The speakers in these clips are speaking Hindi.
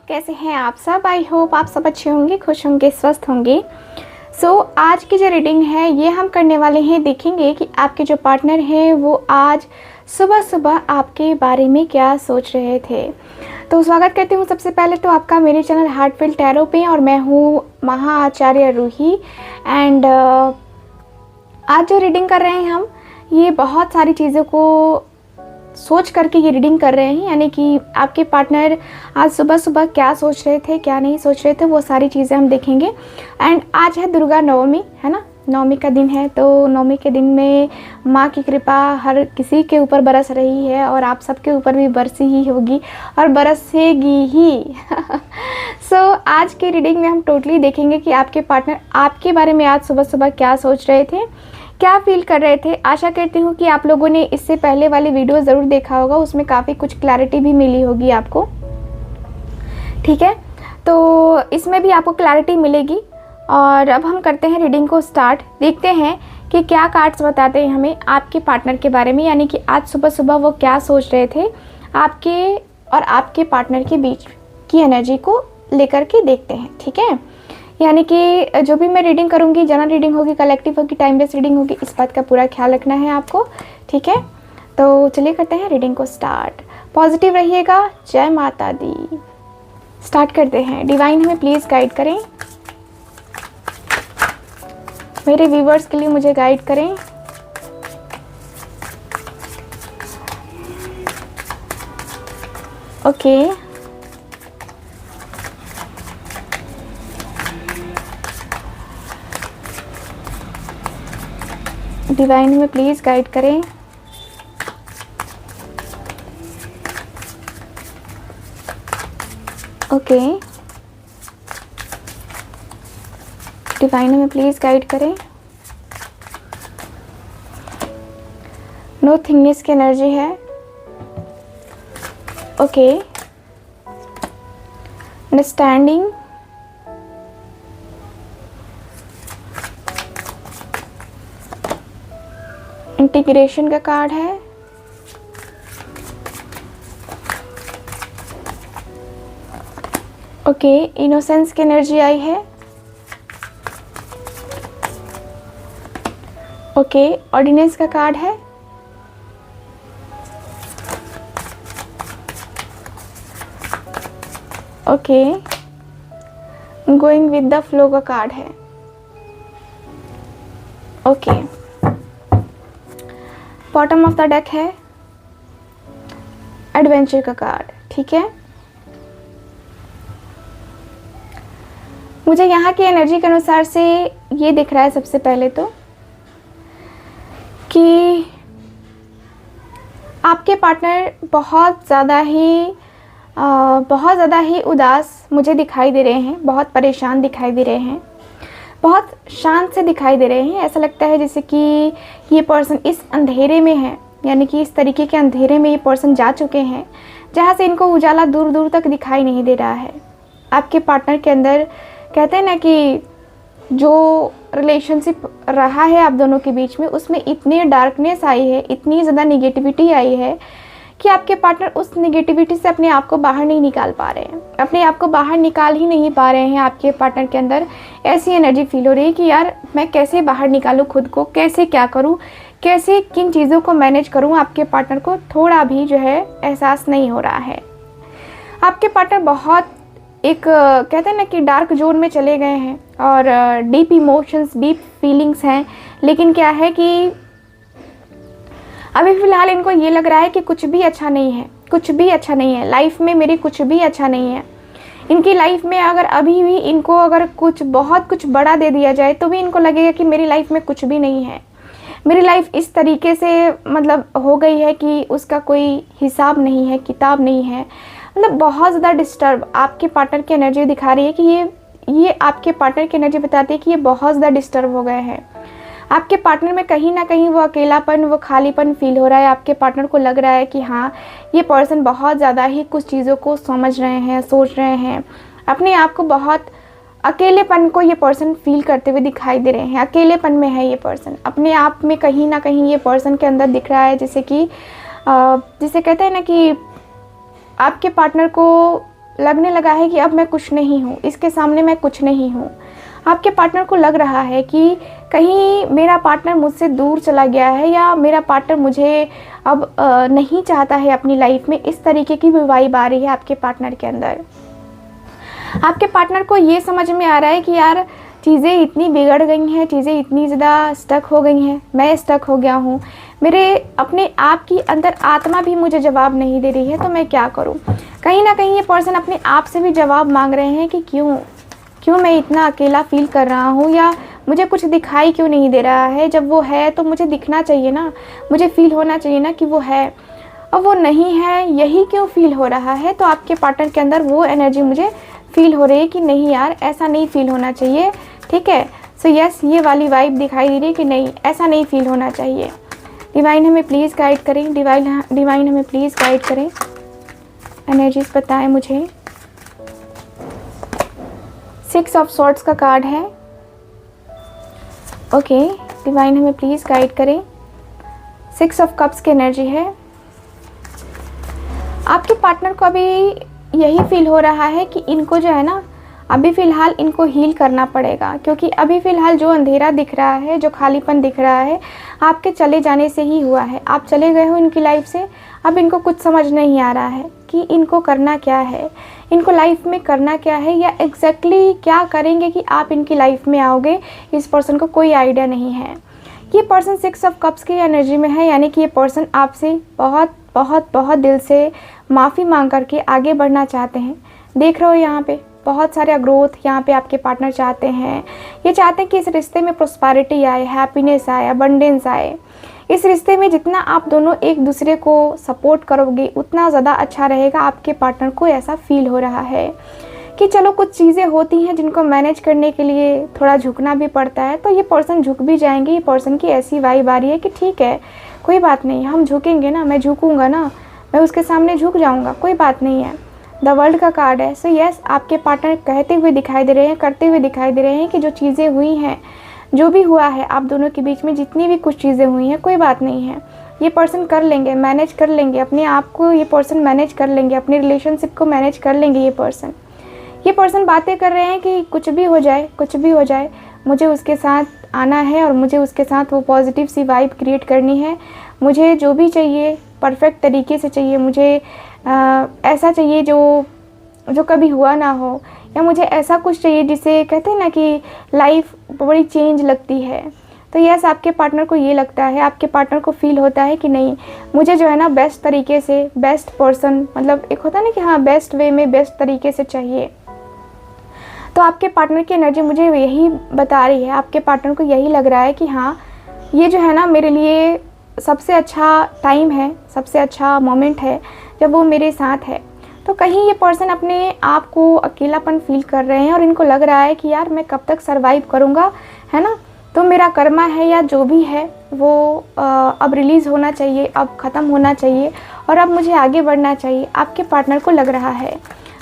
कैसे हैं आप सब। आई होप आप सब अच्छे होंगे, खुश होंगे, स्वस्थ होंगे। आज की जो रीडिंग है ये हम करने वाले हैं, देखेंगे कि आपके जो पार्टनर हैं वो आज सुबह सुबह आपके बारे में क्या सोच रहे थे। तो स्वागत करती हूँ सबसे पहले तो आपका मेरे चैनल हार्टफील टैरो पे, और मैं हूँ महाआचार्य रूही। एंड आज जो रीडिंग कर रहे हैं हम, ये बहुत सारी चीज़ों को सोच करके ये रीडिंग कर रहे हैं, यानी कि आपके पार्टनर आज सुबह सुबह क्या सोच रहे थे, क्या नहीं सोच रहे थे, वो सारी चीज़ें हम देखेंगे। एंड आज है दुर्गा नवमी, है ना, नवमी का दिन है। तो नवमी के दिन में माँ की कृपा हर किसी के ऊपर बरस रही है, और आप सबके ऊपर भी बरसी ही होगी और बरसेगी ही। आज की रीडिंग में हम टोटली देखेंगे कि आपके पार्टनर आपके बारे में आज सुबह सुबह क्या सोच रहे थे, क्या फील कर रहे थे। आशा करती हूँ कि आप लोगों ने इससे पहले वाली वीडियो ज़रूर देखा होगा, उसमें काफ़ी कुछ क्लैरिटी भी मिली होगी आपको, ठीक है। तो इसमें भी आपको क्लैरिटी मिलेगी। और अब हम करते हैं रीडिंग को स्टार्ट। देखते हैं कि क्या कार्ड्स बताते हैं हमें आपके पार्टनर के बारे में, यानी कि आज सुबह सुबह वो क्या सोच रहे थे आपके और आपके पार्टनर के बीच की एनर्जी को लेकर के देखते हैं, ठीक है। यानी कि जो भी मैं रीडिंग करूँगी, जनरल रीडिंग होगी, कलेक्टिव होगी, टाइम बेस्ड रीडिंग होगी, इस बात का पूरा ख्याल रखना है आपको, ठीक है। तो चलिए करते हैं रीडिंग को स्टार्ट। पॉजिटिव रहिएगा। जय माता दी। स्टार्ट करते हैं। डिवाइन हमें प्लीज़ गाइड करें, मेरे व्यूवर्स के लिए मुझे गाइड करें। ओके, डिवाइन में प्लीज़ गाइड करें। ओके, डिवाइन में प्लीज़ गाइड करें। नो थिंगनेस की एनर्जी है। ओके, अंडरस्टैंडिंग, इंटीग्रेशन का कार्ड है। ओके, इनोसेंस की एनर्जी आई है। ओके, ऑर्डिनेंस का कार्ड है। Okay, going with the flow का कार्ड है। Okay, bottom of the deck है एडवेंचर का कार्ड, ठीक है। मुझे यहाँ की एनर्जी के अनुसार से ये दिख रहा है सबसे पहले तो कि आपके पार्टनर बहुत ज़्यादा ही उदास मुझे दिखाई दे रहे हैं, बहुत परेशान दिखाई दे रहे हैं, बहुत शांत से दिखाई दे रहे हैं। ऐसा लगता है जैसे कि ये पर्सन इस अंधेरे में है, यानी कि इस तरीके के अंधेरे में ये पर्सन जा चुके हैं जहाँ से इनको उजाला दूर दूर तक दिखाई नहीं दे रहा है। आपके पार्टनर के अंदर कहते हैं ना कि जो रिलेशनशिप रहा है आप दोनों के बीच में, उसमें इतनी डार्कनेस आई है, इतनी ज़्यादा निगेटिविटी आई है कि आपके पार्टनर उस निगेटिविटी से अपने आप को बाहर नहीं निकाल पा रहे हैं, अपने आप को बाहर निकाल ही नहीं पा रहे हैं। आपके पार्टनर के अंदर ऐसी एनर्जी फील हो रही है कि यार मैं कैसे बाहर निकालूं खुद को, कैसे क्या करूं, कैसे किन चीज़ों को मैनेज करूं। आपके पार्टनर को थोड़ा भी जो है एहसास नहीं हो रहा है। आपके पार्टनर बहुत एक कहते हैं ना कि डार्क जोन में चले गए हैं, और डीप इमोशंस, डीप फीलिंग्स हैं। लेकिन क्या है कि अभी फ़िलहाल इनको ये लग रहा है कि कुछ भी अच्छा नहीं है, कुछ भी अच्छा नहीं है लाइफ में, मेरी कुछ भी अच्छा नहीं है। इनकी लाइफ में अगर अभी भी इनको अगर कुछ बहुत कुछ बड़ा दे दिया जाए तो भी इनको लगेगा कि मेरी लाइफ में कुछ भी नहीं है। मेरी लाइफ इस तरीके से मतलब हो गई है कि उसका कोई हिसाब नहीं है, किताब नहीं है। मतलब बहुत ज़्यादा डिस्टर्ब आपके पार्टनर की एनर्जी दिखा रही है कि ये आपके पार्टनर की एनर्जी बताती है कि ये बहुत ज़्यादा डिस्टर्ब हो गए हैं। आपके पार्टनर में कहीं ना कहीं वो अकेलापन, वो खालीपन फील हो रहा है। आपके पार्टनर को लग रहा है कि हाँ, ये पर्सन बहुत ज़्यादा ही कुछ चीज़ों को समझ रहे हैं, सोच रहे हैं। अपने आप को बहुत अकेलेपन को ये पर्सन फील करते हुए दिखाई दे रहे हैं। अकेलेपन में है ये पर्सन, अपने आप में कहीं ना कहीं ये पर्सन के अंदर दिख रहा है। जैसे कि जिसे कहते हैं ना कि आपके पार्टनर को लगने लगा है कि अब मैं कुछ नहीं हूँ, इसके सामने मैं कुछ नहीं हूँ। आपके पार्टनर को लग रहा है कि कहीं मेरा पार्टनर मुझसे दूर चला गया है या मेरा पार्टनर मुझे अब नहीं चाहता है अपनी लाइफ में। इस तरीके की भी वाइब आ रही है आपके पार्टनर के अंदर। आपके पार्टनर को ये समझ में आ रहा है कि यार चीज़ें इतनी बिगड़ गई हैं, चीज़ें इतनी ज़्यादा स्टक हो गई हैं, मैं स्टक हो गया हूँ, मेरे अपने आप की अंदर आत्मा भी मुझे जवाब नहीं दे रही है, तो मैं क्या करूँ। कहीं ना कहीं ये पर्सन अपने आप से भी जवाब मांग रहे हैं कि क्यों मैं इतना अकेला फील कर रहा हूँ, या मुझे कुछ दिखाई क्यों नहीं दे रहा है। जब वो है तो मुझे दिखना चाहिए ना, मुझे फील होना चाहिए ना कि वो है, अब वो नहीं है, यही क्यों फील हो रहा है। तो आपके पार्टनर के अंदर वो एनर्जी मुझे फील हो रही है कि नहीं यार, ऐसा नहीं फील होना चाहिए, ठीक है। सो यस, ये वाली वाइब दिखाई दे रही है कि नहीं, ऐसा नहीं फील होना चाहिए। डिवाइन हमें प्लीज़ गाइड करें, डिवाइन हमें प्लीज़ गाइड करें, एनर्जीज बताएं मुझे। 6 ऑफ सॉर्ड्स का कार्ड है। ओके, डिवाइन हमें प्लीज़ गाइड करें। 6 ऑफ कप्स की एनर्जी है। आपके पार्टनर को अभी यही फील हो रहा है कि इनको जो है ना, अभी फ़िलहाल इनको हील करना पड़ेगा, क्योंकि अभी फ़िलहाल जो अंधेरा दिख रहा है, जो खालीपन दिख रहा है, आपके चले जाने से ही हुआ है। आप चले गए हो इनकी लाइफ से, अब इनको कुछ समझ नहीं आ रहा है कि इनको करना क्या है, इनको लाइफ में करना क्या है, या एग्जैक्टली क्या करेंगे कि आप इनकी लाइफ में आओगे। इस पर्सन को कोई आइडिया नहीं है। ये पर्सन 6 ऑफ कप्स की एनर्जी में है, यानी कि ये पर्सन आपसे बहुत बहुत बहुत दिल से माफ़ी मांग करके आगे बढ़ना चाहते हैं। देख रहे हो यहाँ पे बहुत सारे ग्रोथ यहाँ पे आपके पार्टनर चाहते हैं। ये चाहते हैं कि इस रिश्ते में प्रॉस्पेरिटी आए, हैप्पीनेस आए, अबंडेंस आए। इस रिश्ते में जितना आप दोनों एक दूसरे को सपोर्ट करोगे उतना ज़्यादा अच्छा रहेगा। आपके पार्टनर को ऐसा फील हो रहा है कि चलो कुछ चीज़ें होती हैं जिनको मैनेज करने के लिए थोड़ा झुकना भी पड़ता है, तो ये पर्सन झुक भी जाएंगे। ये पर्सन की ऐसी वाइब आ रही है कि ठीक है, कोई बात नहीं, हम झुकेंगे ना, मैं झुकूँगा ना, मैं उसके सामने झुक जाऊँगा, कोई बात नहीं है। द वर्ल्ड का कार्ड है। सो यस, आपके पार्टनर कहते हुए दिखाई दे रहे हैं, करते हुए दिखाई दे रहे हैं कि जो चीज़ें हुई हैं, जो भी हुआ है आप दोनों के बीच में, जितनी भी कुछ चीज़ें हुई हैं, कोई बात नहीं है, ये पर्सन कर लेंगे, मैनेज कर लेंगे अपने आप को, ये पर्सन मैनेज कर लेंगे, अपनी रिलेशनशिप को मैनेज कर लेंगे। ये पर्सन बातें कर रहे हैं कि कुछ भी हो जाए, कुछ भी हो जाए, मुझे उसके साथ आना है और मुझे उसके साथ वो पॉजिटिव सी वाइब क्रिएट करनी है। मुझे जो भी चाहिए परफेक्ट तरीके से चाहिए, मुझे ऐसा चाहिए जो कभी हुआ ना हो, या मुझे ऐसा कुछ चाहिए जिसे कहते हैं ना कि लाइफ बड़ी चेंज लगती है। तो यस, आपके पार्टनर को ये लगता है, आपके पार्टनर को फील होता है कि नहीं, मुझे जो है ना बेस्ट तरीके से, बेस्ट पर्सन, मतलब एक होता है ना कि हाँ बेस्ट वे में, बेस्ट तरीके से चाहिए। तो आपके पार्टनर की एनर्जी मुझे यही बता रही है, आपके पार्टनर को यही लग रहा है कि हाँ, ये जो है ना मेरे लिए सबसे अच्छा टाइम है, सबसे अच्छा मोमेंट है जब वो मेरे साथ है। तो कहीं ये पर्सन अपने आप को अकेलापन फील कर रहे हैं और इनको लग रहा है कि यार मैं कब तक सरवाइव करूँगा, है ना। तो मेरा कर्मा है या जो भी है वो अब रिलीज़ होना चाहिए, अब ख़त्म होना चाहिए और अब मुझे आगे बढ़ना चाहिए। आपके पार्टनर को लग रहा है,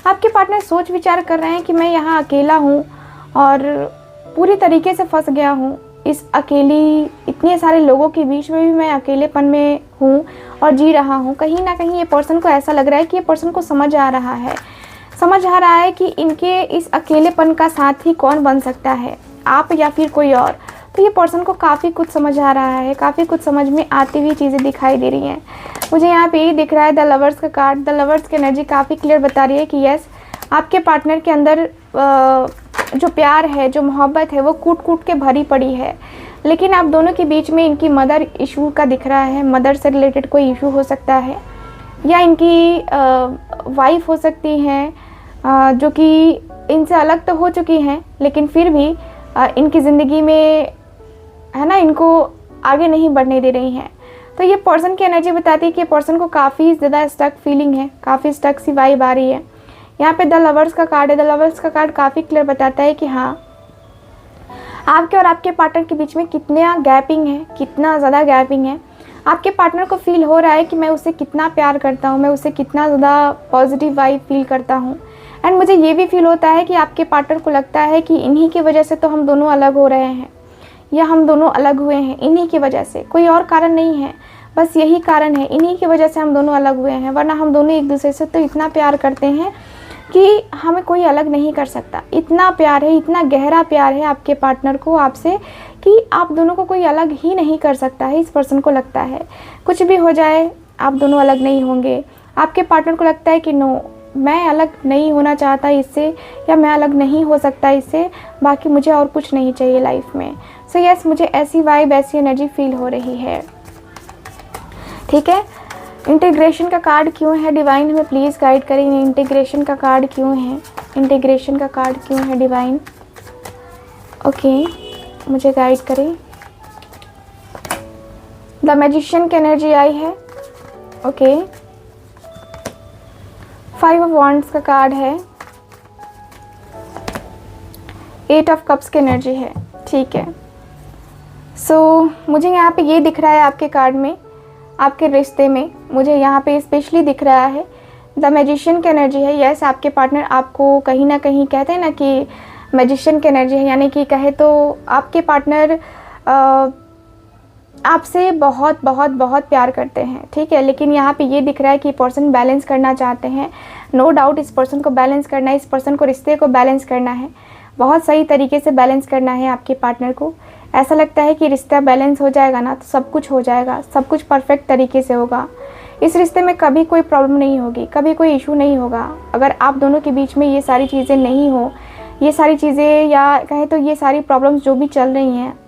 आपके पार्टनर सोच विचार कर रहे हैं कि मैं यहाँ अकेला हूँ और पूरी तरीके से फंस गया हूँ इस अकेली, इतने सारे लोगों के बीच में भी मैं अकेलेपन में हूँ और जी रहा हूँ। कहीं ना कहीं ये पर्सन को ऐसा लग रहा है कि ये पर्सन को समझ आ रहा है कि इनके इस अकेलेपन का साथी कौन बन सकता है, आप या फिर कोई और। तो ये पर्सन को काफ़ी कुछ समझ आ रहा है, काफ़ी कुछ समझ में आती हुई चीज़ें दिखाई दे रही हैं। मुझे यहाँ पे यही दिख रहा है, द लवर्स का कार्ड। द लवर्स की एनर्जी काफ़ी क्लियर बता रही है कि यस, आपके पार्टनर के अंदर जो प्यार है, जो मोहब्बत है, वो कूट कूट के भरी पड़ी है। लेकिन आप दोनों के बीच में इनकी मदर इशू का दिख रहा है, मदर से रिलेटेड कोई इशू हो सकता है, या इनकी वाइफ हो सकती हैं जो कि इनसे अलग तो हो चुकी हैं लेकिन फिर भी इनकी ज़िंदगी में, है ना, इनको आगे नहीं बढ़ने दे रही हैं। तो ये पर्सन की एनर्जी बताती है कि पर्सन को काफ़ी ज़्यादा स्टक फीलिंग है, काफ़ी स्टक सी वाइब आ रही है। यहाँ पे द लवर्स का कार्ड है। द लवर्स का कार्ड काफ़ी क्लियर बताता है कि हाँ, आपके और आपके पार्टनर के बीच में कितना गैपिंग है, कितना ज़्यादा गैपिंग है। आपके पार्टनर को फील हो रहा है कि मैं उसे कितना प्यार करता हूँ, मैं उसे कितना ज़्यादा पॉजिटिव वाइब फील करता हूँ। एंड मुझे ये भी फील होता है कि आपके पार्टनर को लगता है कि इन्हीं की वजह से तो हम दोनों अलग हो रहे हैं, या हम दोनों अलग हुए हैं इन्हीं की वजह से, कोई और कारण नहीं है, बस यही कारण है, इन्हीं की वजह से हम दोनों अलग हुए हैं। वरना हम दोनों एक दूसरे से तो इतना प्यार करते हैं कि हमें कोई अलग नहीं कर सकता। इतना प्यार है, इतना गहरा प्यार है आपके पार्टनर को आपसे कि आप दोनों को कोई अलग ही नहीं कर सकता है। इस पर्सन को लगता है कुछ भी हो जाए आप दोनों अलग नहीं होंगे। आपके पार्टनर को लगता है कि नो, मैं अलग नहीं होना चाहता इससे, या मैं अलग नहीं हो सकता इससे, बाकी मुझे और कुछ नहीं चाहिए लाइफ में। सो यस, मुझे ऐसी वाइब, ऐसी एनर्जी फील हो रही है। ठीक है, इंटीग्रेशन का कार्ड क्यों है डिवाइन, हमें प्लीज़ गाइड करें। इंटीग्रेशन का कार्ड क्यों है, इंटीग्रेशन का कार्ड क्यों है डिवाइन। ओके, मुझे गाइड करें। द मैजिशियन की एनर्जी आई है। ओके, 5 ऑफ वॉन्ड्स का कार्ड है। 8 ऑफ कप्स की एनर्जी है। ठीक है, सो मुझे यहाँ पे ये दिख रहा है आपके कार्ड में, आपके रिश्ते में मुझे यहाँ पे स्पेशली दिख रहा है द मैजिशियन की एनर्जी है। यस, आपके पार्टनर आपको कहीं ना कहीं, कहते हैं ना कि मैजिशियन की एनर्जी है, यानी कि कहे तो आपके पार्टनर आपसे बहुत बहुत बहुत प्यार करते हैं। ठीक है, लेकिन यहाँ पे ये दिख रहा है कि पर्सन बैलेंस करना चाहते हैं। नो डाउट इस पर्सन को बैलेंस करना है, इस पर्सन को, रिश्ते को बैलेंस करना है, बहुत सही तरीके से बैलेंस करना है आपके पार्टनर को। ऐसा लगता है कि रिश्ता बैलेंस हो जाएगा ना तो सब कुछ हो जाएगा, सब कुछ परफेक्ट तरीके से होगा। इस रिश्ते में कभी कोई प्रॉब्लम नहीं होगी, कभी कोई इशू नहीं होगा। अगर आप दोनों के बीच में ये सारी चीज़ें नहीं हो, ये सारी चीज़ें या कहें तो ये सारी प्रॉब्लम्स जो भी चल रही हैं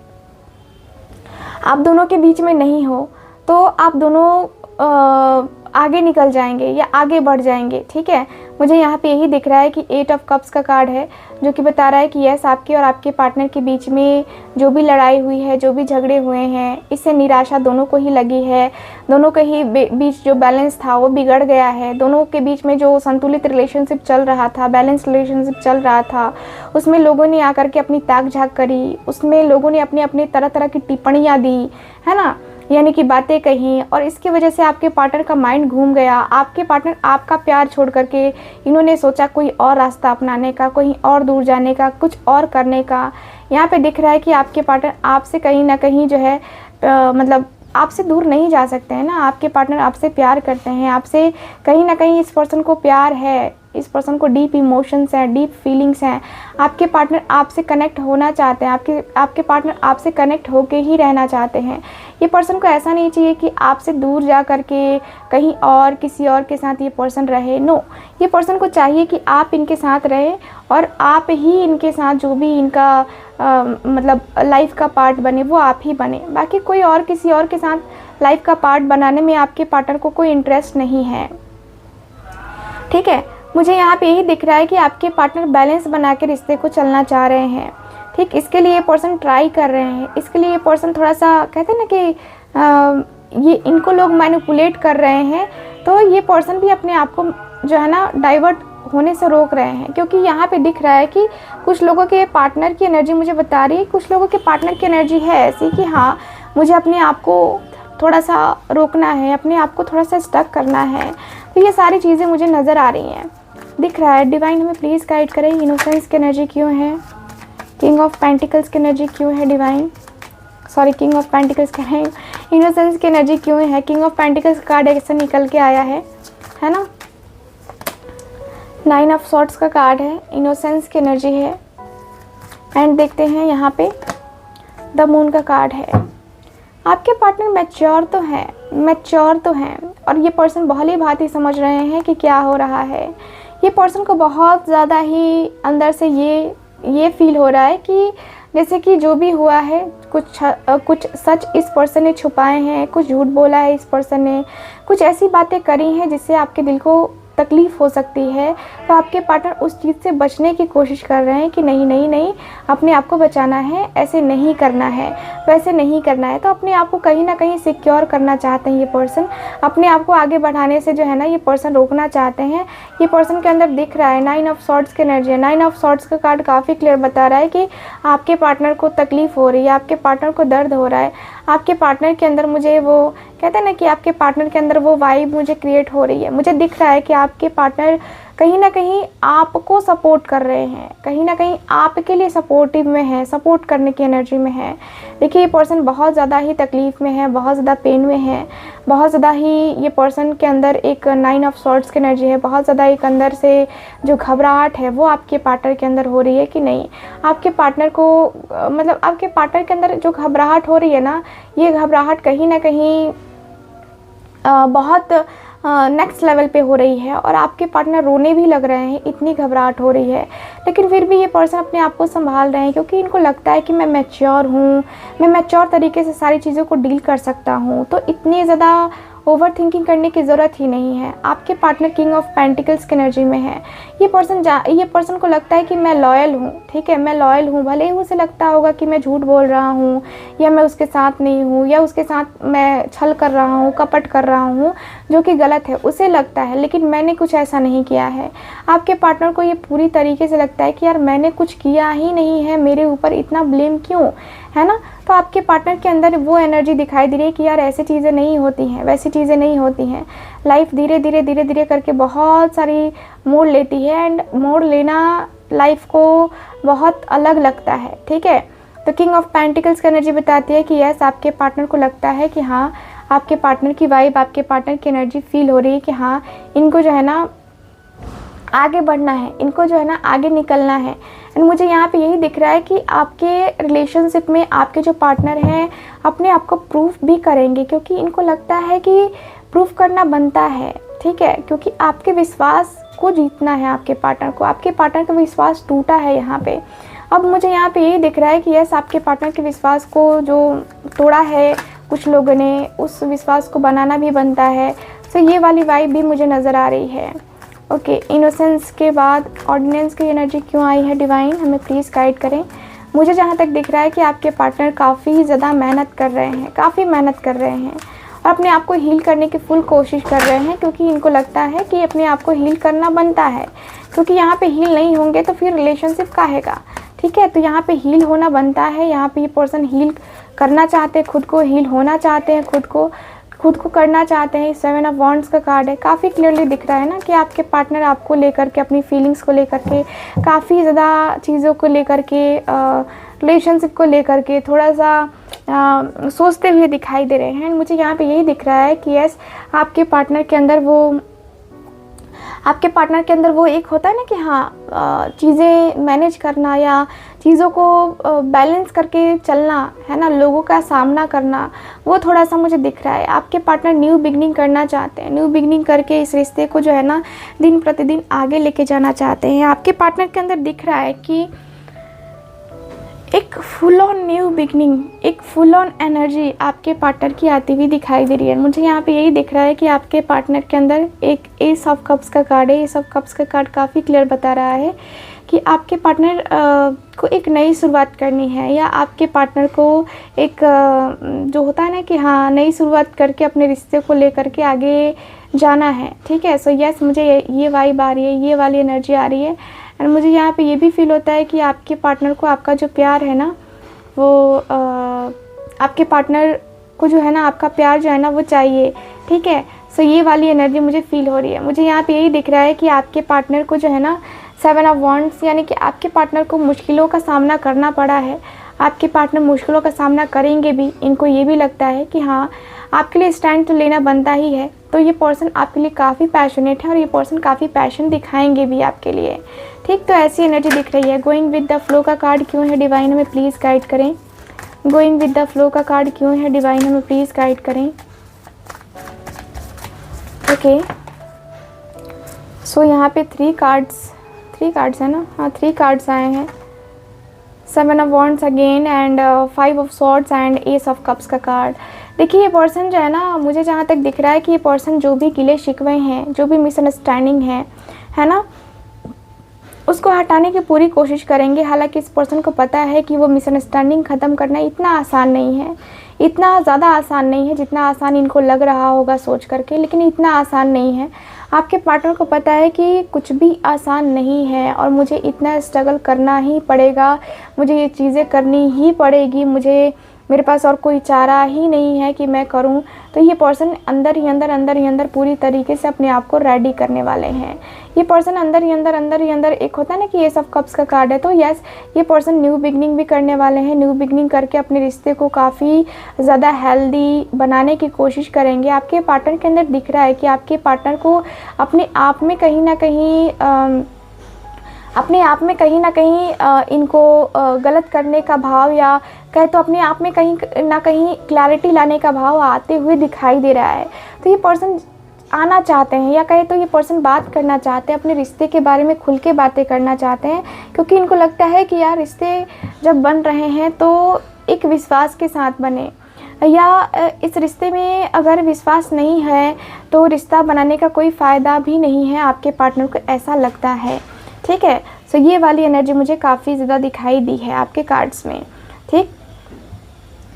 आप दोनों के बीच में नहीं हो, तो आप दोनों आगे निकल जाएंगे या आगे बढ़ जाएंगे। ठीक है, मुझे यहाँ पे यही दिख रहा है कि 8 ऑफ कप्स का कार्ड है, जो कि बता रहा है कि यस, आपके और आपके पार्टनर के बीच में जो भी लड़ाई हुई है, जो भी झगड़े हुए हैं, इससे निराशा दोनों को ही लगी है। दोनों के ही बीच जो बैलेंस था वो बिगड़ गया है। दोनों के बीच में जो संतुलित रिलेशनशिप चल रहा था, बैलेंस रिलेशनशिप चल रहा था, उसमें लोगों ने आकर के अपनी ताक झाँक करी, उसमें लोगों ने अपनी अपनी तरह तरह की टिप्पणियाँ दी, है ना, यानी कि बातें कहीं, और इसकी वजह से आपके पार्टनर का माइंड घूम गया। आपके पार्टनर आपका प्यार छोड़ करके इन्होंने सोचा कोई और रास्ता अपनाने का, कहीं और दूर जाने का, कुछ और करने का। यहाँ पे दिख रहा है कि आपके पार्टनर आपसे कहीं ना कहीं जो है मतलब आपसे दूर नहीं जा सकते हैं ना। आपके पार्टनर आपसे प्यार करते हैं, आपसे कहीं ना कहीं इस पर्सन को प्यार है, इस पर्सन को डीप इमोशंस हैं, डीप फीलिंग्स हैं। आपके पार्टनर आपसे कनेक्ट होना चाहते हैं, आपके पार्टनर आपसे कनेक्ट होके ही रहना चाहते हैं। ये पर्सन को ऐसा नहीं चाहिए कि आपसे दूर जा करके कहीं और किसी और के साथ ये पर्सन रहे। नो, ये पर्सन को चाहिए कि आप इनके साथ रहे और आप ही इनके साथ जो भी इनका मतलब लाइफ का पार्ट बने वो आप ही बने। बाकी कोई और किसी और के साथ लाइफ का पार्ट बनाने में आपके पार्टनर को कोई इंटरेस्ट नहीं है। ठीक है, मुझे यहाँ पे यही दिख रहा है कि आपके पार्टनर बैलेंस बना के रिश्ते को चलना चाह रहे हैं। ठीक, इसके लिए ये पर्सन ट्राई कर रहे हैं। इसके लिए ये पर्सन थोड़ा सा, कहते हैं ना कि ये इनको लोग मैनिपुलेट कर रहे हैं, तो ये पर्सन भी अपने आप को जो है ना डाइवर्ट होने से रोक रहे हैं। क्योंकि यहाँ पे दिख रहा है कि कुछ लोगों के पार्टनर की एनर्जी मुझे बता रही है, कुछ लोगों के पार्टनर की एनर्जी है ऐसी कि हाँ, मुझे अपने आप को थोड़ा सा रोकना है, अपने आप को थोड़ा सा स्टक करना है। तो ये सारी चीज़ें मुझे नज़र आ रही हैं, दिख रहा है। डिवाइन हमें प्लीज़ गाइड करें, इनोसेंस की एनर्जी क्यों है, किंग ऑफ पेंटिकल्स की एनर्जी क्यों है divine, sorry king of pentacles कह रहे हैं, इनोसेंस की एनर्जी क्यों है। किंग ऑफ पेंटिकल्स कार्ड ऐसे निकल के आया है ना। 9 ऑफ सॉर्ड्स का कार्ड है, इनोसेंस की एनर्जी है। एंड देखते हैं यहाँ पे द मून का कार्ड है। आपके पार्टनर मैच्योर तो हैं और ये पर्सन भली भांति समझ रहे हैं कि क्या हो रहा है। ये पर्सन को बहुत ज़्यादा ही अंदर से ये फील हो रहा है कि जैसे कि जो भी हुआ है, कुछ सच इस पर्सन ने छुपाए हैं, कुछ झूठ बोला है इस पर्सन ने, कुछ ऐसी बातें करी हैं जिससे आपके दिल को तकलीफ़ हो सकती है। तो आपके पार्टनर उस चीज़ से बचने की कोशिश कर रहे हैं कि नहीं, अपने आप को बचाना है, ऐसे नहीं करना है, वैसे नहीं करना है। तो अपने आप को कहीं ना कहीं सिक्योर करना चाहते हैं ये पर्सन, अपने आप को आगे बढ़ाने से जो है ना ये पर्सन रोकना चाहते हैं। ये पर्सन के अंदर दिख रहा है 9 ऑफ सॉर्ड्स की एनर्जी है। 9 ऑफ सॉर्ड्स का कार्ड काफ़ी क्लियर बता रहा है कि आपके पार्टनर को तकलीफ़ हो रही है, आपके पार्टनर को दर्द हो रहा है। आपके पार्टनर के अंदर मुझे वो कहते हैं ना कि आपके पार्टनर के अंदर वो वाइब मुझे क्रिएट हो रही है। मुझे दिख रहा है कि आपके पार्टनर कहीं ना कहीं आपको सपोर्ट कर रहे हैं, कहीं ना कहीं आपके लिए सपोर्टिव में है, सपोर्ट करने की एनर्जी में है। देखिए ये पर्सन बहुत ज़्यादा ही तकलीफ़ में है, बहुत ज़्यादा पेन में है, बहुत ज़्यादा ही ये पर्सन के अंदर एक 9 ऑफ सॉर्ड्स की एनर्जी है। बहुत ज़्यादा एक अंदर से जो घबराहट है वो आपके पार्टनर के अंदर हो रही है कि नहीं। आपके पार्टनर को मतलब आपके पार्टनर के अंदर जो घबराहट हो रही है ना, ये घबराहट कहीं ना कहीं बहुत नेक्स्ट लेवल पे हो रही है और आपके पार्टनर रोने भी लग रहे हैं, इतनी घबराहट हो रही है। लेकिन फिर भी ये पर्सन अपने आप को संभाल रहे हैं क्योंकि इनको लगता है कि मैं मैच्योर हूँ, मैं मैच्योर तरीके से सारी चीज़ों को डील कर सकता हूँ, तो इतनी ज़्यादा ओवर थिंकिंग करने की ज़रूरत ही नहीं है। आपके पार्टनर किंग ऑफ पेंटिकल्स की एनर्जी में है। ये पर्सन को लगता है कि मैं लॉयल हूँ, ठीक है, मैं लॉयल हूँ। भले ही उसे लगता होगा कि मैं झूठ बोल रहा हूँ या मैं उसके साथ नहीं हूँ या उसके साथ मैं छल कर रहा हूँ, कपट कर रहा हूँ, जो कि गलत है, उसे लगता है, लेकिन मैंने कुछ ऐसा नहीं किया है। आपके पार्टनर को ये पूरी तरीके से लगता है कि यार मैंने कुछ किया ही नहीं है, मेरे ऊपर इतना ब्लेम क्यों, है ना। तो आपके पार्टनर के अंदर वो एनर्जी दिखाई दे रही है कि यार ऐसी चीज़ें नहीं होती हैं, वैसी चीज़ें नहीं होती हैं। लाइफ धीरे धीरे करके बहुत सारी मोड़ लेती है एंड मोड़ लेना लाइफ को बहुत अलग लगता है, ठीक है। तो किंग ऑफ पेंटिकल्स की एनर्जी बताती है कि यस, आपके पार्टनर को लगता है कि हाँ, आपके पार्टनर की वाइब, आपके पार्टनर की एनर्जी फील हो रही है कि हाँ, इनको जो है ना आगे बढ़ना है, इनको जो है ना आगे निकलना है। एंड मुझे यहाँ पे यही दिख रहा है कि आपके रिलेशनशिप में आपके जो पार्टनर हैं अपने आप को प्रूफ भी करेंगे, क्योंकि इनको लगता है कि प्रूफ करना बनता है, ठीक है, क्योंकि आपके विश्वास को जीतना है आपके पार्टनर को। आपके पार्टनर का विश्वास टूटा है यहाँ पे। अब मुझे यहाँ पे यही दिख रहा है कि यस, आपके पार्टनर के विश्वास को जो तोड़ा है कुछ लोगों ने, उस विश्वास को बनाना भी बनता है। सो ये वाली वाइब भी मुझे नज़र आ रही है। ओके, इनोसेंस के बाद ऑर्डिनेंस की एनर्जी क्यों आई है डिवाइन, हमें प्लीज़ गाइड करें। मुझे जहाँ तक दिख रहा है कि आपके पार्टनर काफ़ी ज़्यादा मेहनत कर रहे हैं, काफ़ी मेहनत कर रहे हैं और अपने आप को हील करने की फुल कोशिश कर रहे हैं, क्योंकि इनको लगता है कि अपने आप को हील करना बनता है, क्योंकि यहाँ पे हील नहीं होंगे तो फिर रिलेशनशिप काहेगा, ठीक है। तो यहाँ पे हील होना बनता है। यहाँ पे ये पर्सन हील करना चाहते हैं खुद को, हील होना चाहते हैं खुद को करना चाहते हैं। 7 ऑफ वॉन्ड्स का कार्ड है। काफ़ी क्लियरली दिख रहा है ना कि आपके पार्टनर आपको लेकर के, अपनी फीलिंग्स को लेकर के, काफ़ी ज़्यादा चीज़ों को लेकर के, रिलेशनशिप को लेकर के थोड़ा सा सोचते हुए दिखाई दे रहे हैं। मुझे यहाँ पे यही दिख रहा है कि यस, आपके पार्टनर के अंदर वो एक होता है ना कि हाँ, चीज़ें मैनेज करना या चीज़ों को बैलेंस करके चलना, है ना, लोगों का सामना करना, वो थोड़ा सा मुझे दिख रहा है। आपके पार्टनर न्यू बिगनिंग करना चाहते हैं, न्यू बिगनिंग करके इस रिश्ते को जो है ना दिन प्रतिदिन आगे लेके जाना चाहते हैं। आपके पार्टनर के अंदर दिख रहा है कि एक फुल ऑन न्यू बिगनिंग, एक फुल ऑन एनर्जी आपके पार्टनर की आती हुई दिखाई दे रही है। मुझे यहाँ पे यही दिख रहा है कि आपके पार्टनर के अंदर एक एस ऑफ कप्स का कार्ड है। एस ऑफ कप्स का कार्ड काफ़ी क्लियर बता रहा है कि आपके पार्टनर को एक नई शुरुआत करनी है, या आपके पार्टनर को एक जो होता है ना कि हाँ, नई शुरुआत करके अपने रिश्ते को लेकर के आगे जाना है, ठीक है। सो यस, मुझे ये वाइब आ रही है, ये वाली एनर्जी आ रही है। एंड मुझे यहाँ पे ये भी फील होता है कि आपके पार्टनर को आपका जो प्यार है ना, वो आपके पार्टनर को जो है ना आपका प्यार जो है ना वो चाहिए, ठीक है। सो ये वाली एनर्जी मुझे फील हो रही है। मुझे यहाँ पे यही दिख रहा है कि आपके पार्टनर को जो है ना 7 ऑफ वॉन्ड्स, यानी कि आपके पार्टनर को मुश्किलों का सामना करना पड़ा है। आपके पार्टनर मुश्किलों का सामना करेंगे भी। इनको ये भी लगता है कि हाँ, आपके लिए स्टैंड तो लेना बनता ही है। तो ये पर्सन आपके लिए काफ़ी पैशनेट है और ये पर्सन काफ़ी पैशन दिखाएंगे भी आपके लिए, ठीक। तो ऐसी एनर्जी दिख रही है। गोइंग विद द फ्लो का कार्ड क्यों है डिवाइन, हमें प्लीज़ गाइड करें। गोइंग विद द फ्लो का कार्ड क्यों है डिवाइन, हमें प्लीज़ गाइड करें। ओके, सो यहाँ पे 3 कार्ड्स है ना, हाँ 3 कार्ड्स आए हैं। 7 of wands again and 5 of swords and S of cups का कार्ड। देखिए ये पर्सन जो है ना, मुझे जहाँ तक दिख रहा है कि ये पर्सन जो भी गिले शिकवे हैं, जो भी मिसअंडरस्टैंडिंग है ना, उसको हटाने की पूरी कोशिश करेंगे। हालांकि इस पर्सन को पता है कि वो मिसअंडरस्टैंडिंग ख़त्म करना इतना आसान नहीं है, इतना ज़्यादा आसान नहीं है जितना आसान इनको लग रहा होगा सोच करके, लेकिन इतना आसान नहीं है। आपके पार्टनर को पता है कि कुछ भी आसान नहीं है और मुझे इतना स्ट्रगल करना ही पड़ेगा, मुझे ये चीज़ें करनी ही पड़ेगी, मुझे मेरे पास और कोई चारा ही नहीं है कि मैं करूं, तो ये पर्सन अंदर ही अंदर पूरी तरीके से अपने आप को रेडी करने वाले हैं। ये पर्सन अंदर ही अंदर एक होता है ना कि ये सब कप्स का कार्ड है, तो यस, ये पर्सन न्यू बिगनिंग भी करने वाले हैं। न्यू बिगनिंग करके अपने रिश्ते को काफ़ी ज़्यादा हेल्दी बनाने की कोशिश करेंगे। आपके पार्टनर के अंदर दिख रहा है कि आपके पार्टनर को अपने आप में कहीं ना कहीं इनको गलत करने का भाव, या कहे तो अपने आप में कहीं ना कहीं क्लैरिटी लाने का भाव आते हुए दिखाई दे रहा है। तो ये पर्सन आना चाहते हैं, या कहे तो ये पर्सन बात करना चाहते हैं, अपने रिश्ते के बारे में खुल के बातें करना चाहते हैं, क्योंकि इनको लगता है कि यार रिश्ते जब बन रहे हैं तो एक विश्वास के साथ बने, या इस रिश्ते में अगर विश्वास नहीं है तो रिश्ता बनाने का कोई फ़ायदा भी नहीं है, आपके पार्टनर को ऐसा लगता है। ठीक है, सो ये वाली एनर्जी मुझे काफ़ी ज़्यादा दिखाई दी है आपके कार्ड्स में। ठीक,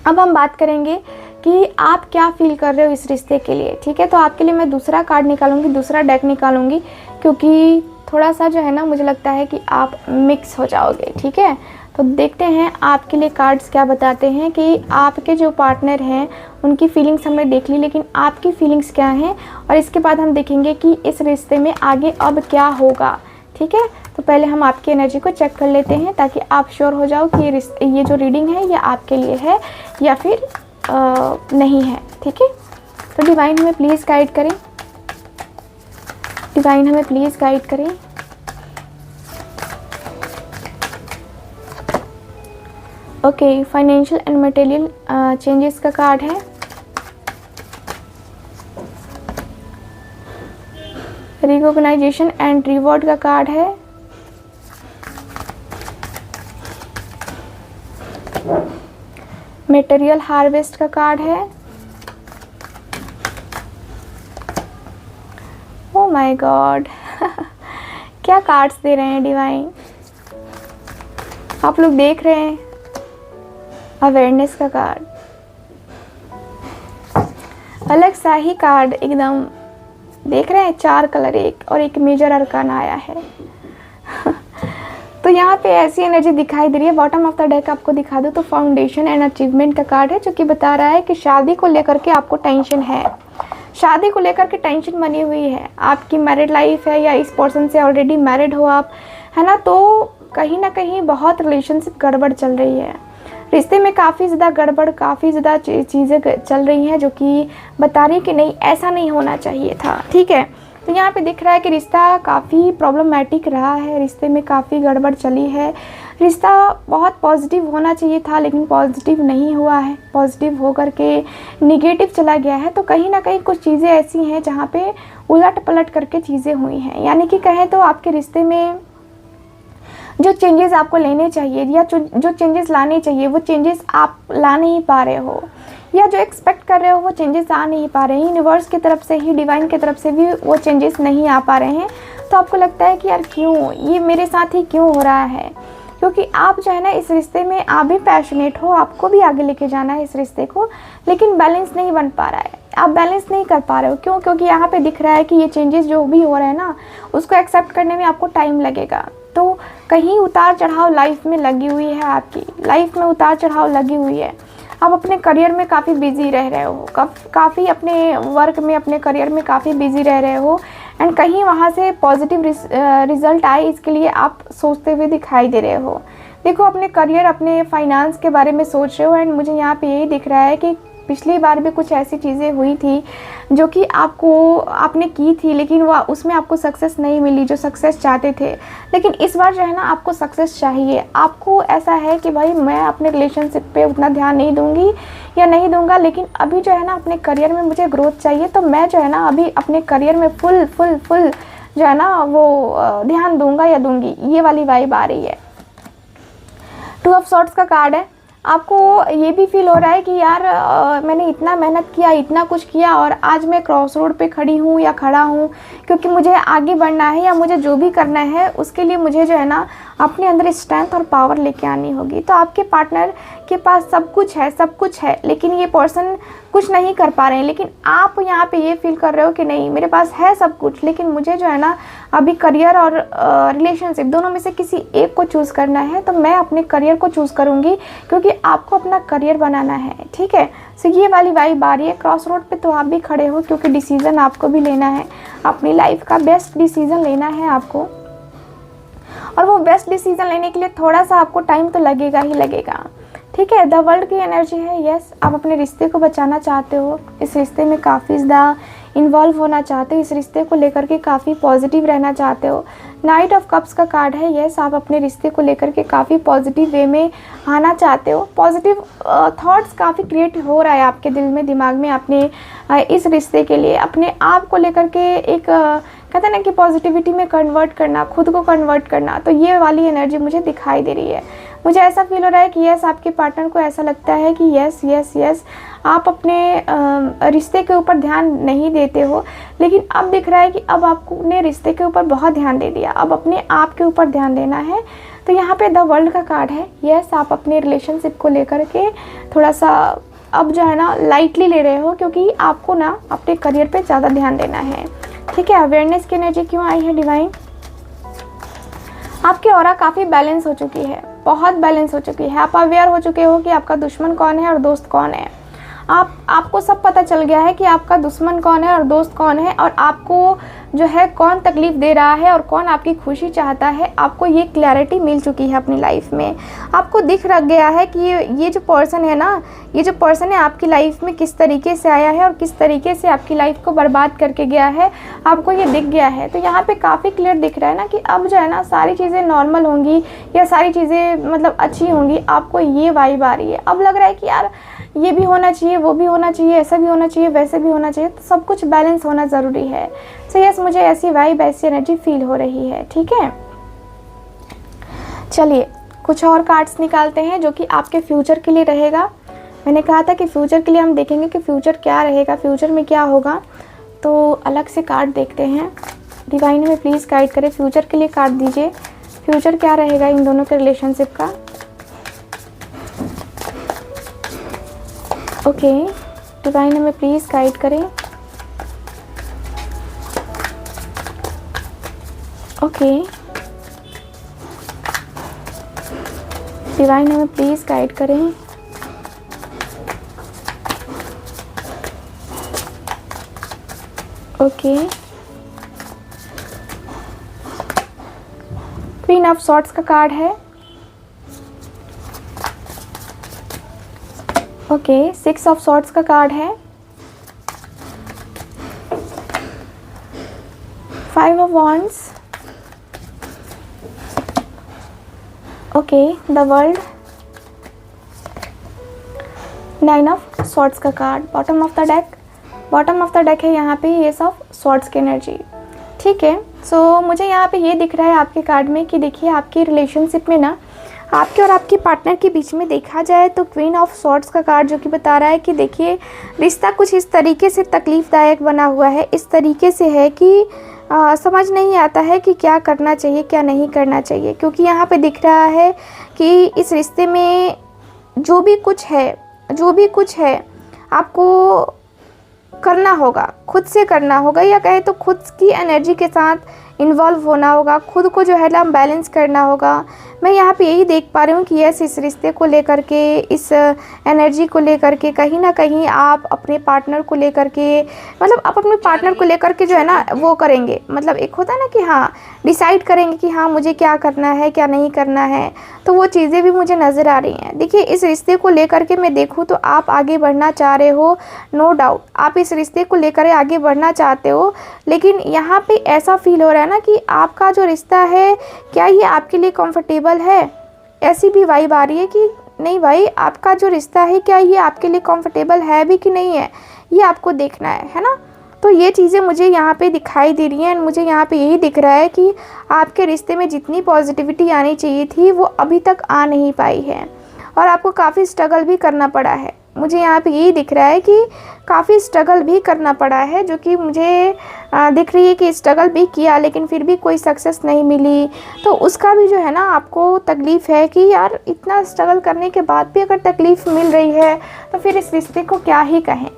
अब हम बात करेंगे कि आप क्या फील कर रहे हो इस रिश्ते के लिए। ठीक है, तो आपके लिए मैं दूसरा कार्ड निकालूंगी, दूसरा डेक निकालूंगी, क्योंकि थोड़ा सा जो है ना मुझे लगता है कि आप मिक्स हो जाओगे। ठीक है, तो देखते हैं आपके लिए कार्ड्स क्या बताते हैं कि आपके जो पार्टनर हैं उनकी फीलिंग्स हमने देख ली, लेकिन आपकी फीलिंग्स क्या हैं, और इसके बाद हम देखेंगे कि इस रिश्ते में आगे अब क्या होगा। ठीक है, तो पहले हम आपकी एनर्जी को चेक कर लेते हैं ताकि आप श्योर हो जाओ कि ये जो रीडिंग है ये आपके लिए है या फिर नहीं है। ठीक है, तो डिवाइन हमें प्लीज़ गाइड करें, डिवाइन हमें प्लीज़ गाइड करें। Okay, financial and material changes का कार्ड है। रिकॉग्नाइजेशन एंड रिवॉर्ड का कार्ड है। मटेरियल हार्वेस्ट का कार्ड है। ओह माय गॉड क्या कार्ड्स दे रहे हैं डिवाइन, आप लोग देख रहे हैं। अवेयरनेस का कार्ड, अलग सा ही कार्ड एकदम देख रहे हैं, 4 कलर एक और एक मेजर अरकान आया है तो यहाँ पे ऐसी एनर्जी दिखाई दे रही है। बॉटम ऑफ द डेक आपको दिखा दूँ तो फाउंडेशन एंड अचीवमेंट का कार्ड है, जो कि बता रहा है कि शादी को लेकर के आपको टेंशन है, शादी को लेकर के टेंशन बनी हुई है। आपकी मैरिड लाइफ है या इस पर्सन से ऑलरेडी मैरिड हो आप, है ना, तो कहीं ना कहीं बहुत रिलेशनशिप गड़बड़ चल रही है, रिश्ते में काफ़ी ज़्यादा गड़बड़, काफ़ी ज़्यादा चीज़ें चल रही हैं जो कि बता रही कि नहीं ऐसा नहीं होना चाहिए था। ठीक है, तो यहाँ पे दिख रहा है कि रिश्ता काफ़ी प्रॉब्लमेटिक रहा है, रिश्ते में काफ़ी गड़बड़ चली है, रिश्ता बहुत पॉजिटिव होना चाहिए था लेकिन पॉजिटिव नहीं हुआ है, पॉजिटिव होकर के निगेटिव चला गया है। तो कहीं ना कहीं कुछ चीज़ें ऐसी हैं जहाँ पे उलट पलट करके चीज़ें हुई हैं, यानी कि कहें तो आपके रिश्ते में जो चेंजेस आपको लेने चाहिए या जो चेंजेस लाने चाहिए वो चेंजेस आप ला नहीं पा रहे हो, या जो एक्सपेक्ट कर रहे हो वो चेंजेस आ नहीं पा रहे हैं। यूनिवर्स की तरफ से ही, डिवाइन की तरफ से भी वो चेंजेस नहीं आ पा रहे हैं। तो आपको लगता है कि यार क्यों, ये मेरे साथ ही क्यों हो रहा है, क्योंकि आप जो है ना इस रिश्ते में आप भी पैशनेट हो, आपको भी आगे लेके जाना है इस रिश्ते को, लेकिन बैलेंस नहीं बन पा रहा है, आप बैलेंस नहीं कर पा रहे हो। क्यों? क्योंकि यहाँ पे दिख रहा है कि ये चेंजेस जो भी हो रहे हैं ना उसको एक्सेप्ट करने में आपको टाइम लगेगा। तो कहीं उतार चढ़ाव लाइफ में लगी हुई है, आपकी लाइफ में उतार चढ़ाव लगी हुई है। आप अपने करियर में काफ़ी बिजी रह रहे हो, काफ़ी अपने वर्क में, अपने करियर में काफ़ी बिजी रह रहे हो, एंड कहीं वहाँ से पॉजिटिव रिजल्ट आए इसके लिए आप सोचते हुए दिखाई दे रहे हो। देखो, अपने करियर, अपने फाइनेंस के बारे में सोच रहे हो, एंड मुझे यहाँ पे यही दिख रहा है कि पिछली बार भी कुछ ऐसी चीज़ें हुई थी जो कि आपने की थी, लेकिन वो उसमें आपको सक्सेस नहीं मिली जो सक्सेस चाहते थे। लेकिन इस बार जो है ना आपको सक्सेस चाहिए, आपको ऐसा है कि भाई मैं अपने रिलेशनशिप पे उतना ध्यान नहीं दूंगी या नहीं दूंगा, लेकिन अभी जो है ना अपने करियर में मुझे ग्रोथ चाहिए, तो मैं जो है ना अभी अपने करियर में फुल जो है ना वो ध्यान दूंगा या दूंगी, ये वाली वाइब आ रही है। 2 ऑफ सॉर्ड्स का कार्ड है। आपको ये भी फील हो रहा है कि यार मैंने इतना मेहनत किया, इतना कुछ किया, और आज मैं क्रॉस रोड पे खड़ी हूँ या खड़ा हूँ, क्योंकि मुझे आगे बढ़ना है या मुझे जो भी करना है उसके लिए मुझे जो है ना अपने अंदर स्ट्रेंथ और पावर लेके आनी होगी। तो आपके पार्टनर के पास सब कुछ है, लेकिन ये पर्सन कुछ नहीं कर पा रहे हैं। लेकिन आप यहाँ पे ये फील कर रहे हो कि नहीं, मेरे पास है सब कुछ, लेकिन मुझे जो है ना अभी करियर और रिलेशनशिप दोनों में से किसी एक को चूज़ करना है। तो मैं अपने करियर को चूज़ करूँगी, क्योंकि आपको अपना करियर बनाना है, ठीक है। सो ये वाली वाइब आ रही है। क्रॉस रोड पे तो आप भी खड़े हो, क्योंकि डिसीज़न आपको भी लेना है, अपनी लाइफ का बेस्ट डिसीज़न लेना है आपको। और वो बेस्ट डिसीज़न लेने के लिए थोड़ा सा आपको टाइम तो लगेगा ही लगेगा, ठीक है। द वर्ल्ड की एनर्जी है, यस। आप अपने रिश्ते को बचाना चाहते हो, इस रिश्ते में काफ़ी ज़्यादा इन्वॉल्व होना चाहते हो, इस रिश्ते को लेकर के काफ़ी पॉजिटिव रहना चाहते हो। नाइट ऑफ कप्स का कार्ड है, यस। आप अपने रिश्ते को लेकर के काफ़ी पॉजिटिव वे में आना चाहते हो। पॉजिटिव थॉट्स काफ़ी क्रिएट हो रहा है आपके दिल में, दिमाग में, अपने इस रिश्ते के लिए, अपने आप को लेकर के एक कहते हैं ना कि पॉजिटिविटी में कन्वर्ट करना, खुद को कन्वर्ट करना। तो ये वाली एनर्जी मुझे दिखाई दे रही है। मुझे ऐसा फील हो रहा है कि यस, आपके पार्टनर को ऐसा लगता है कि यस आप अपने रिश्ते के ऊपर ध्यान नहीं देते हो, लेकिन अब दिख रहा है कि अब आपने रिश्ते के ऊपर बहुत ध्यान दे दिया, अब अपने आप के ऊपर ध्यान देना है। तो यहाँ पे द वर्ल्ड का कार्ड है, यस। आप अपने रिलेशनशिप को लेकर के थोड़ा सा अब जो है ना लाइटली ले रहे हो, क्योंकि आपको ना अपने करियर पे ज़्यादा ध्यान देना है, ठीक है। अवेयरनेस की एनर्जी क्यों आई है डिवाइन? आपकी ऑरा काफ़ी बैलेंस हो चुकी है, बहुत बैलेंस हो चुकी है। आप अवेयर हो चुके हो कि आपका दुश्मन कौन है और दोस्त कौन है। आपको सब पता चल गया है कि आपका दुश्मन कौन है और दोस्त कौन है, और आपको जो है कौन तकलीफ़ दे रहा है और कौन आपकी खुशी चाहता है। आपको ये क्लैरिटी मिल चुकी है अपनी लाइफ में। आपको दिख रख गया है कि ये जो पर्सन है ना, ये जो पर्सन है आपकी लाइफ में किस तरीके से आया है और किस तरीके से आपकी लाइफ को बर्बाद करके गया है, आपको ये दिख गया है। तो यहाँ पे काफ़ी क्लियर दिख रहा है ना कि अब जो है ना सारी चीज़ें नॉर्मल होंगी, या सारी चीज़ें मतलब अच्छी होंगी। आपको ये वाइब आ रही है। अब लग रहा है कि यार ये भी होना चाहिए, वो भी होना चाहिए, ऐसा भी होना चाहिए, वैसे भी होना चाहिए। तो सब कुछ बैलेंस होना ज़रूरी है। सो यस, मुझे ऐसी वाइब, ऐसी एनर्जी फील हो रही है, ठीक है। चलिए कुछ और कार्ड्स निकालते हैं जो कि आपके फ्यूचर के लिए रहेगा। मैंने कहा था कि फ्यूचर के लिए हम देखेंगे कि फ्यूचर क्या रहेगा, फ्यूचर में क्या होगा। तो अलग से कार्ड देखते हैं। डिवाइन हमें प्लीज़ गाइड करें, फ्यूचर के लिए कार्ड दीजिए। फ्यूचर क्या रहेगा इन दोनों के रिलेशनशिप का? ओके, डिवाइन हमें प्लीज़ गाइड करें। ओके, डिवाइन हमें प्लीज़ गाइड करें। ओके, क्वीन ऑफ सॉर्ड्स का कार्ड है। ओके, सिक्स ऑफ सॉर्ड्स का कार्ड है। Five of wands. Okay, the world. Nine of swords का card bottom of the deck. Bottom of the deck है यहाँ पे एस ऑफ सॉर्ड्स की एनर्जी, ठीक है। सो मुझे यहाँ पे ये दिख रहा है आपके कार्ड में कि देखिए आपकी रिलेशनशिप में ना आपके और आपके पार्टनर के बीच में देखा जाए तो क्वीन ऑफ सॉर्ड्स का कार्ड जो कि बता रहा है कि देखिए रिश्ता कुछ इस तरीके से तकलीफ़दायक बना हुआ है, इस तरीके से है कि समझ नहीं आता है कि क्या करना चाहिए क्या नहीं करना चाहिए। क्योंकि यहाँ पे दिख रहा है कि इस रिश्ते में जो भी कुछ है आपको करना होगा, खुद से करना होगा, या कहे तो खुद की एनर्जी के साथ इन्वॉल्व होना होगा, खुद को जो है ना बैलेंस करना होगा। मैं यहाँ पे यही देख पा रही हूँ कि यस, इस रिश्ते को लेकर के, इस एनर्जी को लेकर के कहीं ना कहीं आप अपने पार्टनर को लेकर के, मतलब आप अपने पार्टनर को लेकर के जो है ना वो करेंगे, मतलब एक होता है ना कि हाँ डिसाइड करेंगे कि हाँ मुझे क्या करना है क्या नहीं करना है। तो वो चीज़ें भी मुझे नज़र आ रही हैं। देखिए इस रिश्ते को लेकर के मैं देखूँ तो आप आगे बढ़ना चाह रहे हो, नो डाउट आप इस रिश्ते को लेकर आगे बढ़ना चाहते हो, लेकिन यहाँ पे ऐसा फील हो रहा है ना कि आपका जो रिश्ता है क्या ये आपके लिए कंफर्टेबल है। ऐसी भी वाइब आ रही है कि नहीं भाई, आपका जो रिश्ता है क्या ये आपके लिए कंफर्टेबल है भी कि नहीं है, ये आपको देखना है ना। तो ये चीज़ें मुझे यहाँ पे दिखाई दे रही हैं एंड मुझे यहाँ पे यही दिख रहा है कि आपके रिश्ते में जितनी पॉजिटिविटी आनी चाहिए थी वो अभी तक आ नहीं पाई है और आपको काफ़ी स्ट्रगल भी करना पड़ा है। मुझे यहाँ पे यही दिख रहा है कि काफ़ी स्ट्रगल भी करना पड़ा है, जो कि मुझे दिख रही है कि स्ट्रगल भी किया लेकिन फिर भी कोई सक्सेस नहीं मिली। तो उसका भी जो है ना आपको तकलीफ़ है कि यार इतना स्ट्रगल करने के बाद भी अगर तकलीफ़ मिल रही है तो फिर इस रिश्ते को क्या ही कहें।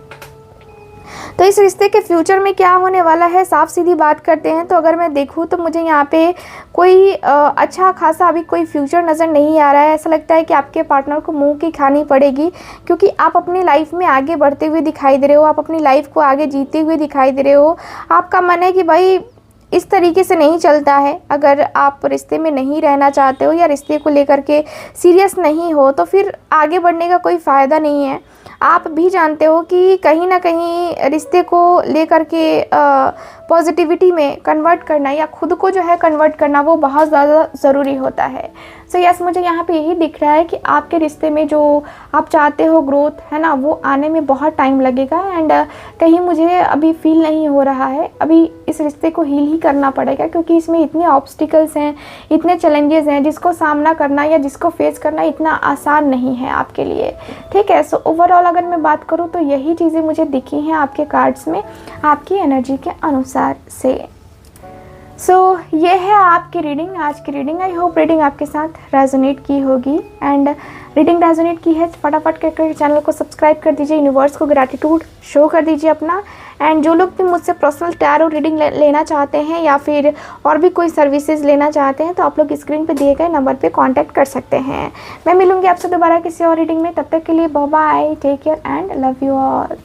तो इस रिश्ते के फ्यूचर में क्या होने वाला है, साफ सीधी बात करते हैं। तो अगर मैं देखूँ तो मुझे यहाँ पे कोई अच्छा खासा अभी कोई फ्यूचर नज़र नहीं आ रहा है। ऐसा लगता है कि आपके पार्टनर को मुंह की खानी पड़ेगी, क्योंकि आप अपनी लाइफ में आगे बढ़ते हुए दिखाई दे रहे हो, आप अपनी लाइफ को आगे जीते हुए दिखाई दे रहे हो। आपका मन है कि भाई इस तरीके से नहीं चलता है। अगर आप रिश्ते में नहीं रहना चाहते हो या रिश्ते को लेकर के सीरियस नहीं हो तो फिर आगे बढ़ने का कोई फ़ायदा नहीं है। आप भी जानते हो कि कहीं ना कहीं रिश्ते को लेकर के पॉजिटिविटी में कन्वर्ट करना या खुद को जो है कन्वर्ट करना वो बहुत ज़्यादा ज़रूरी होता है। सो यस, मुझे यहाँ पे यही दिख रहा है कि आपके रिश्ते में जो आप चाहते हो ग्रोथ है ना, वो आने में बहुत टाइम लगेगा। एंड कहीं मुझे अभी फील नहीं हो रहा है, अभी इस रिश्ते को हील ही करना पड़ेगा, क्योंकि इसमें इतने ऑब्स्टिकल्स हैं, इतने चैलेंजेस हैं जिसको सामना करना या जिसको फेस करना इतना आसान नहीं है आपके लिए। ठीक है, सो ओवरऑल अगर मैं बात करूँ तो यही चीज़ें मुझे दिखी हैं आपके कार्ड्स में, आपकी एनर्जी के अनुसार से। सो ये है आपकी रीडिंग, आज की रीडिंग। आई होप रीडिंग आपके साथ रेजोनेट की होगी। एंड रीडिंग रेजोनेट की है, फटाफट करके चैनल को सब्सक्राइब कर दीजिए, यूनिवर्स को ग्रैटिट्यूड शो कर दीजिए अपना। एंड जो लोग भी मुझसे पर्सनल टैरो रीडिंग लेना चाहते हैं या फिर और भी कोई सर्विसेज लेना चाहते हैं तो आप लोग स्क्रीन पे दिए गए नंबर पे कांटेक्ट कर सकते हैं। मैं मिलूंगी आपसे दोबारा किसी और रीडिंग में, तब तक के लिए bye bye, take care and love you all.